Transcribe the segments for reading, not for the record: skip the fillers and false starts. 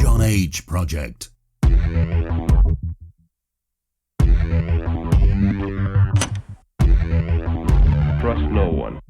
JohnAge Project. Trust no one.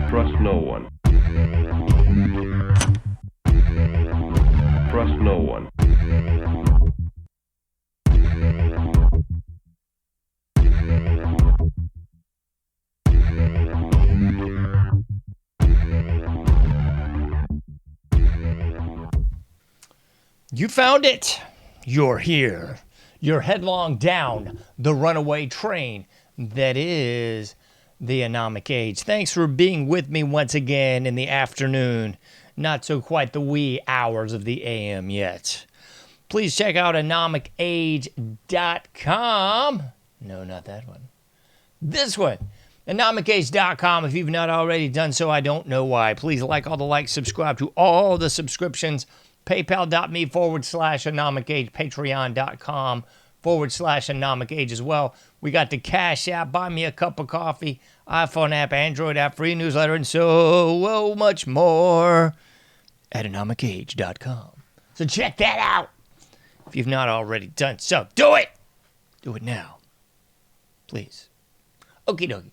Trust no one. Trust no one. You found it. You're here. You're headlong down the runaway train that is the AnomicAge. Thanks for being with me once again in the afternoon. Not so quite the wee hours of the AM yet. Please check out AnomicAge.com. No, not that one. This one. AnomicAge.com. If you've not already done so, I don't know why. Please like all the likes, subscribe to all the subscriptions. PayPal.me/AnomicAge, Patreon.com/AnomicAge as well. We got the Cash App, Buy Me a Cup of Coffee, iPhone app, Android app, free newsletter, and so much more at AnomicAge.com. So check that out if you've not already done so. Do it! Do it now. Please. Okie dokie.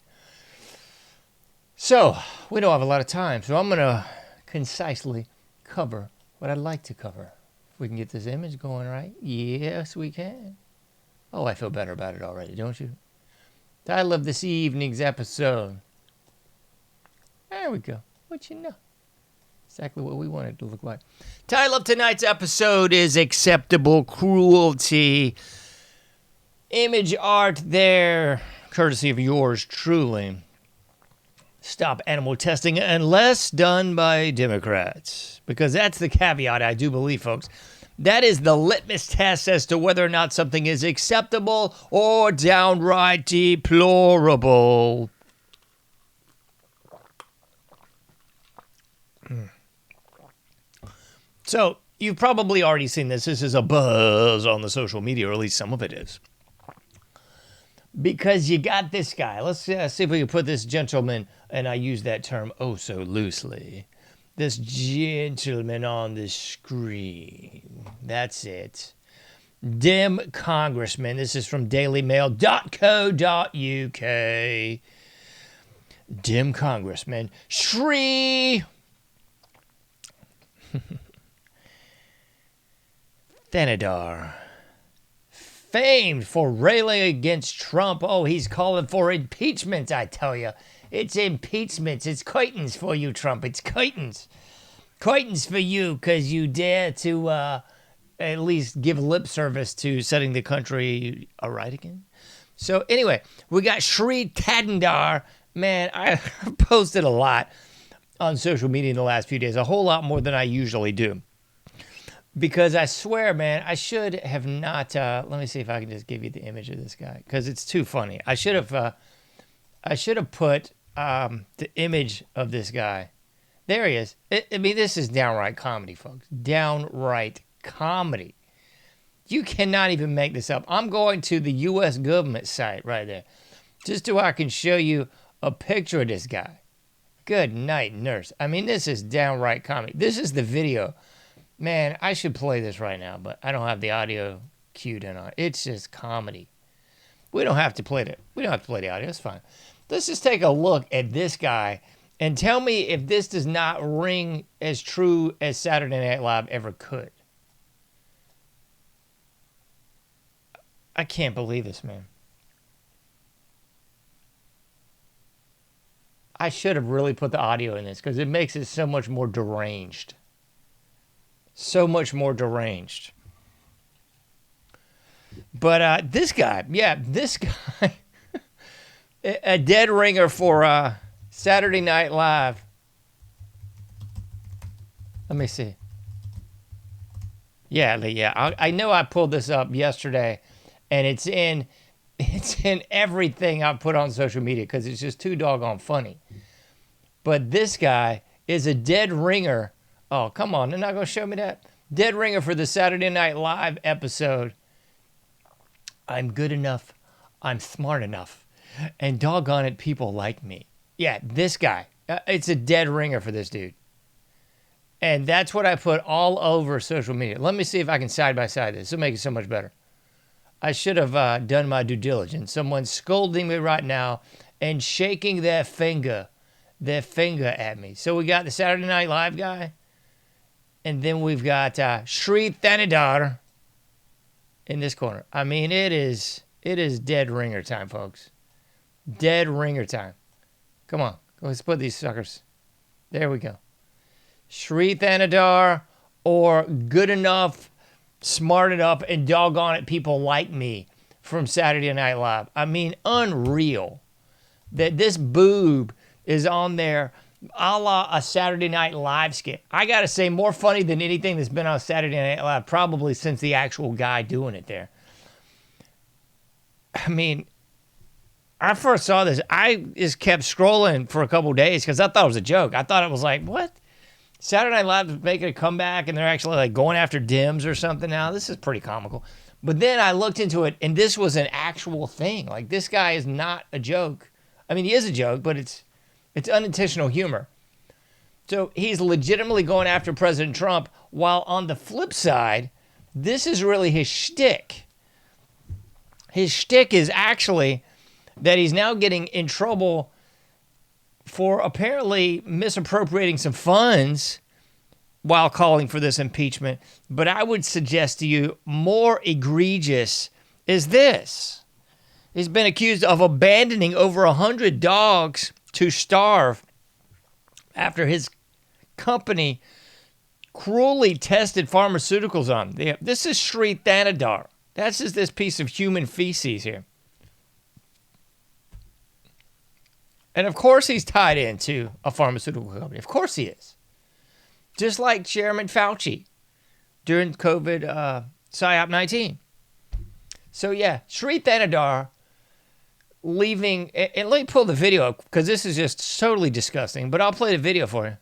So, we don't have a lot of time, so I'm going to concisely cover what I'd like to cover. If we can get this image going right. Yes, we can. Oh, I feel better about it already, don't you? Title of this evening's episode. There we go. What you know? Exactly what we want it to look like. Title of tonight's episode is Acceptable Cruelty. Image art there, courtesy of yours truly. Stop animal testing unless done by Democrats. Because that's the caveat, I do believe, folks. That is the litmus test as to whether or not something is acceptable or downright deplorable. So, you've probably already seen this. This is a buzz on the social media, or at least some of it is. Because you got this guy. Let's see if we can put this gentleman, and I use that term oh so loosely, this gentleman on the screen. That's it. Dem Congressman. This is from dailymail.co.uk. Dem Congressman Shri Thanedar, famed for railing against Trump. Oh, he's calling for impeachment, I tell you. It's impeachment. It's curtains for you, Trump. It's curtains. Curtains for you because you dare to at least give lip service to setting the country aright again. So anyway, we got Shri Thanedar. Man, I posted a lot on social media in the last few days. A whole lot more than I usually do. Because I swear, man, I should have not. Let me see if I can just give you the image of this guy because it's too funny. I should have put the image of this guy. There he is. I mean, this is downright comedy, folks. Downright comedy. You cannot even make this up. I'm going to the U.S. government site right there, just so I can show you a picture of this guy. Good night, nurse. I mean, this is downright comedy. This is the video. Man, I should play this right now, but I don't have the audio queued in on it. It's just comedy. We don't have to play it. We don't have to play the audio. It's fine. Let's just take a look at this guy and tell me if this does not ring as true as Saturday Night Live ever could. I can't believe this, man. I should have really put the audio in this because it makes it so much more deranged. So much more deranged. But this guy, a dead ringer for Saturday Night Live. Let me see. Yeah. I know I pulled this up yesterday, and it's in everything I put on social media because it's just too doggone funny. But this guy is a dead ringer. Oh, come on. They're not going to show me that? Dead ringer for the Saturday Night Live episode. I'm good enough. I'm smart enough. And doggone it, people like me. Yeah, this guy. It's a dead ringer for this dude. And that's what I put all over social media. Let me see if I can side by side this. It'll make it so much better. I should have done my due diligence. Someone's scolding me right now and shaking their finger at me. So we got the Saturday Night Live guy, and then we've got Shri Thanedar in this corner. I mean, it is dead ringer time, folks. Dead ringer time. Come on, let's put these suckers. There we go. Shri Thanedar or good enough, smart enough, and doggone it, people like me from Saturday Night Live. I mean, unreal that this boob is on there a la a Saturday Night Live skit. I got to say, more funny than anything that's been on Saturday Night Live, probably since the actual guy doing it there. I mean, I first saw this. I just kept scrolling for a couple days because I thought it was a joke. I thought it was like, what? Saturday Night Live is making a comeback and they're actually like going after Dims or something now. This is pretty comical. But then I looked into it and this was an actual thing. Like, this guy is not a joke. I mean, he is a joke, but it's unintentional humor. So he's legitimately going after President Trump, while on the flip side, this is really his shtick. His shtick is actually that he's now getting in trouble for apparently misappropriating some funds while calling for this impeachment. But I would suggest to you, more egregious is this. He's been accused of abandoning over 100 dogs to starve after his company cruelly tested pharmaceuticals on them. This is Shri Thanedar. That's just this piece of human feces here. And of course he's tied into a pharmaceutical company. Of course he is. Just like Chairman Fauchi during COVID PSYOP 19. So yeah, Shri Thanedar leaving, and let me pull the video up because this is just totally disgusting, but I'll play the video for you.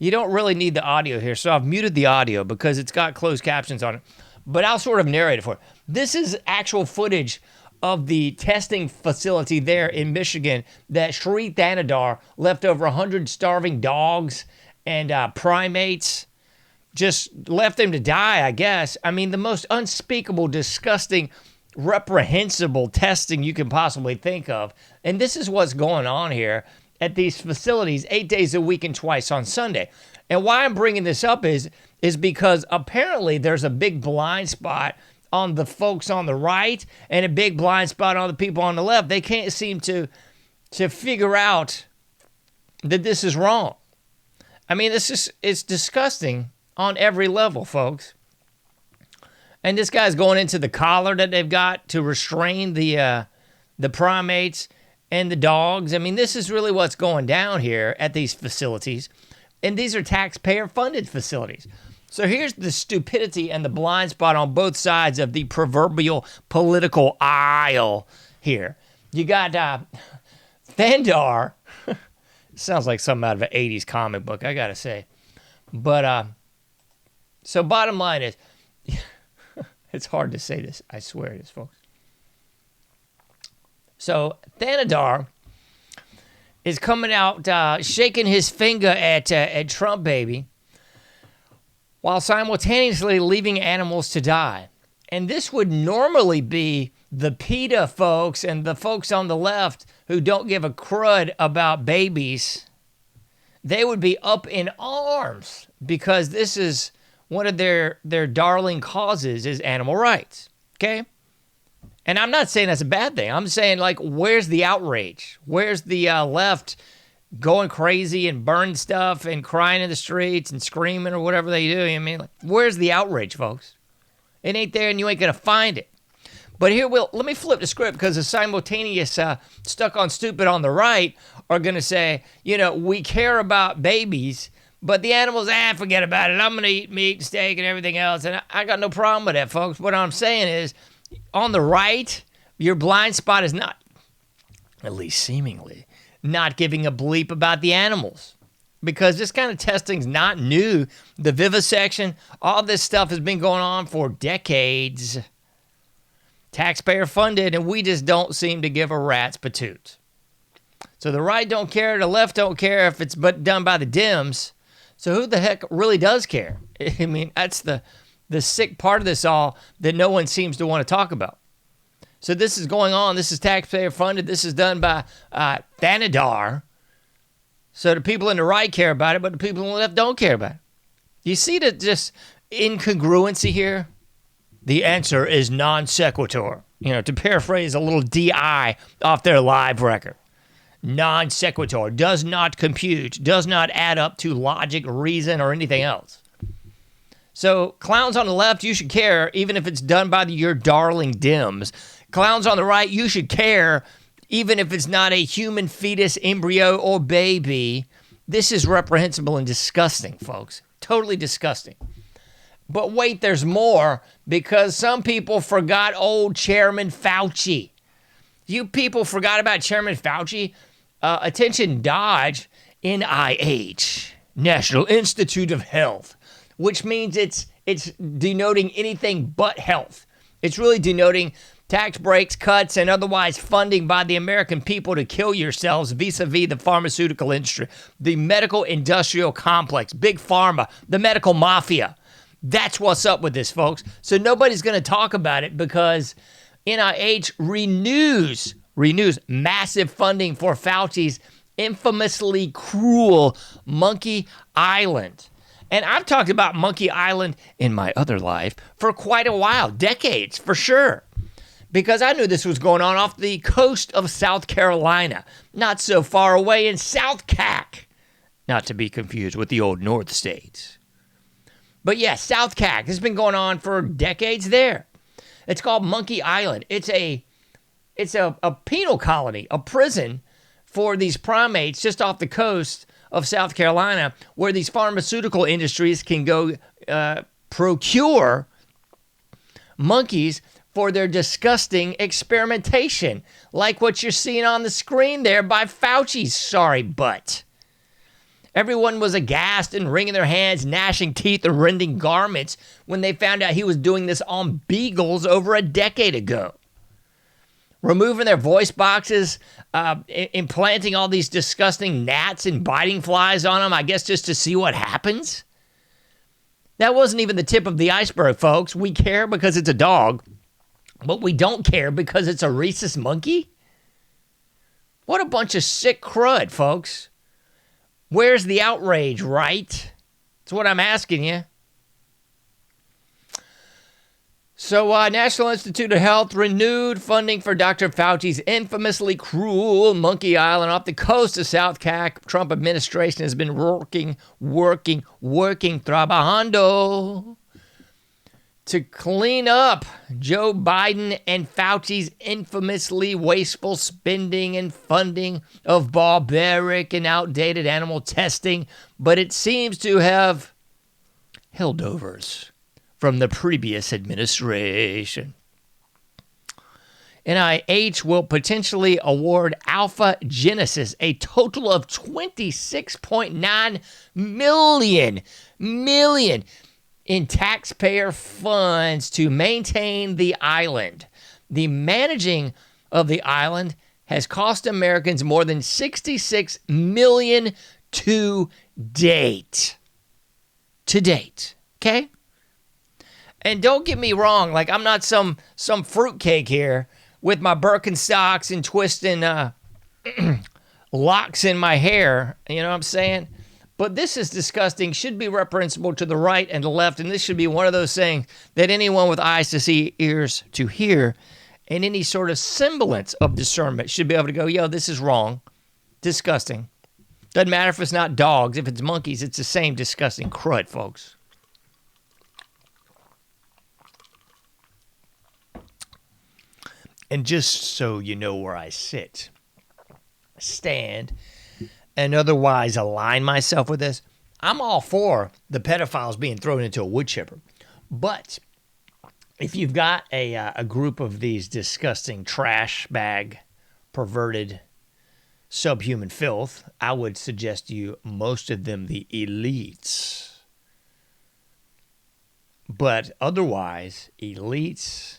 You don't really need the audio here, so I've muted the audio because it's got closed captions on it, but I'll sort of narrate it for you. This is actual footage of the testing facility there in Michigan that Shri Thanedar left over 100 starving dogs and primates, just left them to die, I guess. I mean, the most unspeakable, disgusting, reprehensible testing you can possibly think of. And this is what's going on here at these facilities 8 days a week and twice on Sunday. And why I'm bringing this up is because apparently there's a big blind spot on the folks on the right and a big blind spot on the people on the left. They can't seem to figure out that this is wrong. I mean, it's disgusting on every level, folks. And this guy's going into the collar that they've got to restrain the primates and the dogs. I mean, this is really what's going down here at these facilities. And these are taxpayer-funded facilities. So here's the stupidity and the blind spot on both sides of the proverbial political aisle here. You got Thanedar. Sounds like something out of an 80s comic book, I got to say. But so bottom line is, it's hard to say this. I swear it is, folks. So Thanedar is coming out shaking his finger at Trump baby, while simultaneously leaving animals to die. And this would normally be the PETA folks and the folks on the left who don't give a crud about babies. They would be up in arms because this is one of their darling causes is animal rights, okay? And I'm not saying that's a bad thing. I'm saying, like, where's the outrage? Where's the left going crazy and burning stuff and crying in the streets and screaming or whatever they do? I mean, like, where's the outrage, folks? It ain't there and you ain't going to find it. But here, let me flip the script because the simultaneous stuck on stupid on the right are going to say, you know, we care about babies, but the animals, forget about it. I'm going to eat meat, steak, and everything else. And I got no problem with that, folks. What I'm saying is, on the right, your blind spot is not, at least seemingly, not giving a bleep about the animals. Because this kind of testing's not new. The vivisection, all this stuff has been going on for decades. Taxpayer funded, and we just don't seem to give a rat's patoot. So the right don't care, the left don't care if it's but done by the Dems. So who the heck really does care? I mean, that's the sick part of this all that no one seems to want to talk about. So this is going on. This is taxpayer funded. This is done by Thanedar. So the people in the right care about it, but the people on the left don't care about it. You see the just incongruency here? The answer is non sequitur. To paraphrase a little DI off their live record. Non sequitur, does not compute, does not add up to logic, reason, or anything else. So clowns on the left, you should care, even if it's done by your darling Dems. Clowns on the right, you should care, even if it's not a human fetus, embryo, or baby. This is reprehensible and disgusting, folks. Totally disgusting. But wait, there's more, because some people forgot old Chairman Fauchi. You people forgot about Chairman Fauci? Attention Dodge, NIH, National Institute of Health, which means it's denoting anything but health. It's really denoting tax breaks, cuts, and otherwise funding by the American people to kill yourselves vis-a-vis the pharmaceutical industry, the medical industrial complex, big pharma, the medical mafia. That's what's up with this, folks. So nobody's going to talk about it because NIH renews massive funding for Fauci's infamously cruel Monkey Island. And I've talked about Monkey Island in my other life for quite a while, decades for sure, because I knew this was going on off the coast of South Carolina, not so far away in South Cac, not to be confused with the old North States. But yes, South Cac has been going on for decades there. It's called Monkey Island. It's a penal colony, a prison for these primates just off the coast of South Carolina, where these pharmaceutical industries can go procure monkeys for their disgusting experimentation, like what you're seeing on the screen there by Fauci's sorry butt. Everyone was aghast and wringing their hands, gnashing teeth, and rending garments when they found out he was doing this on beagles over a decade ago. Removing their voice boxes, implanting all these disgusting gnats and biting flies on them, I guess just to see what happens. That wasn't even the tip of the iceberg, folks. We care because it's a dog, but we don't care because it's a rhesus monkey? What a bunch of sick crud, folks. Where's the outrage, right? That's what I'm asking you. So, National Institute of Health renewed funding for Dr. Fauci's infamously cruel Monkey Island off the coast of South Cac. Trump administration has been working, trabajando to clean up Joe Biden and Fauci's infamously wasteful spending and funding of barbaric and outdated animal testing, but it seems to have holdovers from the previous administration. NIH will potentially award Alpha Genesis a total of $26.9 million in taxpayer funds to maintain the island. The managing of the island has cost Americans more than $66 million to date. Okay? And don't get me wrong, like I'm not some fruitcake here with my Birkenstocks and twisting locks in my hair. You know what I'm saying? But this is disgusting, should be reprehensible to the right and the left, and this should be one of those things that anyone with eyes to see, ears to hear, and any sort of semblance of discernment should be able to go, yo, this is wrong, disgusting. Doesn't matter if it's not dogs, if it's monkeys, it's the same disgusting crud, folks. And just so you know where I sit, stand, and otherwise align myself with this, I'm all for the pedophiles being thrown into a wood chipper. But if you've got a group of these disgusting trash bag, perverted, subhuman filth, I would suggest you, most of them, the elites. But otherwise, elites,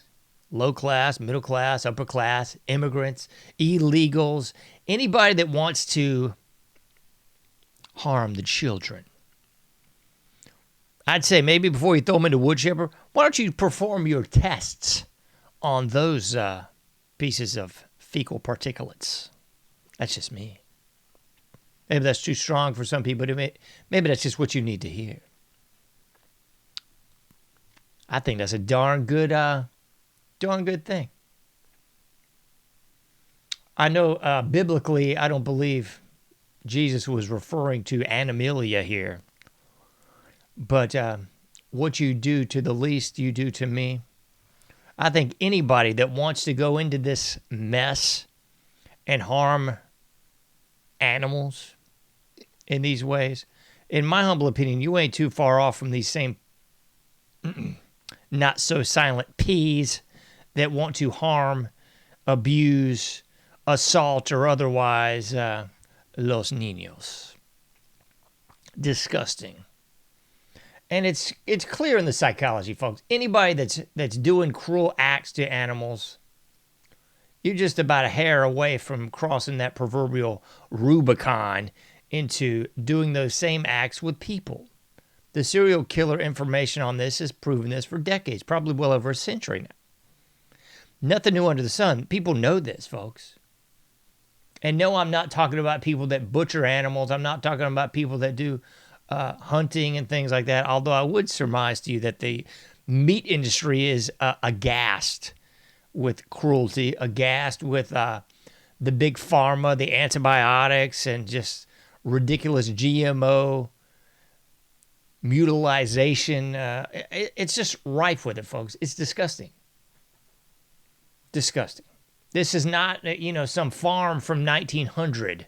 low class, middle class, upper class, immigrants, illegals, anybody that wants to harm the children I'd say maybe before you throw them into wood chipper, why don't you perform your tests on those pieces of fecal particulates? That's just me. Maybe that's too strong for some people. Maybe that's just what you need to hear. I think that's a darn good thing. I know biblically, I don't believe Jesus was referring to animalia here. But what you do to the least, you do to me. I think anybody that wants to go into this mess and harm animals in these ways, in my humble opinion, you ain't too far off from these same not so silent peas that want to harm, abuse, assault, or otherwise los niños. Disgusting. And it's clear in the psychology, folks. Anybody that's doing cruel acts to animals, you're just about a hair away from crossing that proverbial Rubicon into doing those same acts with people. The serial killer information on this has proven this for decades, probably well over a century now. Nothing new under the sun. People know this, folks. And no, I'm not talking about people that butcher animals. I'm not talking about people that do hunting and things like that, although I would surmise to you that the meat industry is aghast with cruelty, aghast with the big pharma, the antibiotics, and just ridiculous GMO mutilization. It's just rife with it, folks. It's disgusting. Disgusting. This is not, some farm from 1900.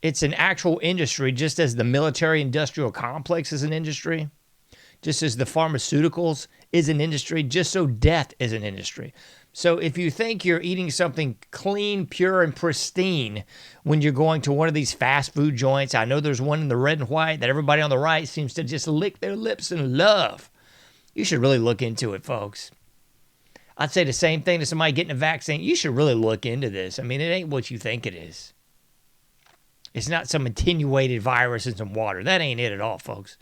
It's an actual industry, just as the military-industrial complex is an industry, just as the pharmaceuticals is an industry, just so death is an industry. So if you think you're eating something clean, pure, and pristine when you're going to one of these fast food joints, I know there's one in the red and white that everybody on the right seems to just lick their lips in love. You should really look into it, folks. I'd say the same thing to somebody getting a vaccine. You should really look into this. I mean, it ain't what you think it is. It's not some attenuated virus in some water. That ain't it at all, folks.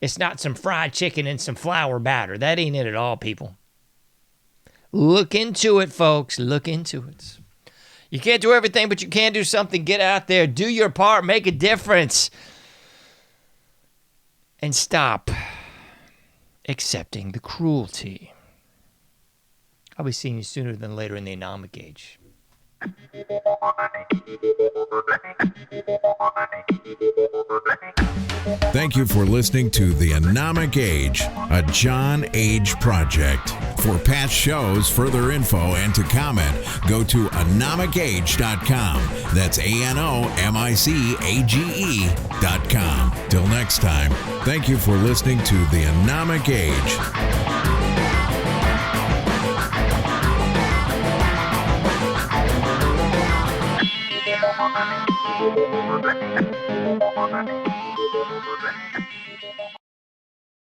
It's not some fried chicken and some flour batter. That ain't it at all, people. Look into it, folks. Look into it. You can't do everything, but you can do something. Get out there. Do your part. Make a difference. And stop accepting the cruelty. I'll be seeing you sooner than later in the AnomicAge. Thank you for listening to the AnomicAge, a JohnAge project. For past shows, further info, and to comment, go to AnomicAge.com. That's AnomicAge.com. Till next time, thank you for listening to the AnomicAge. Thank you.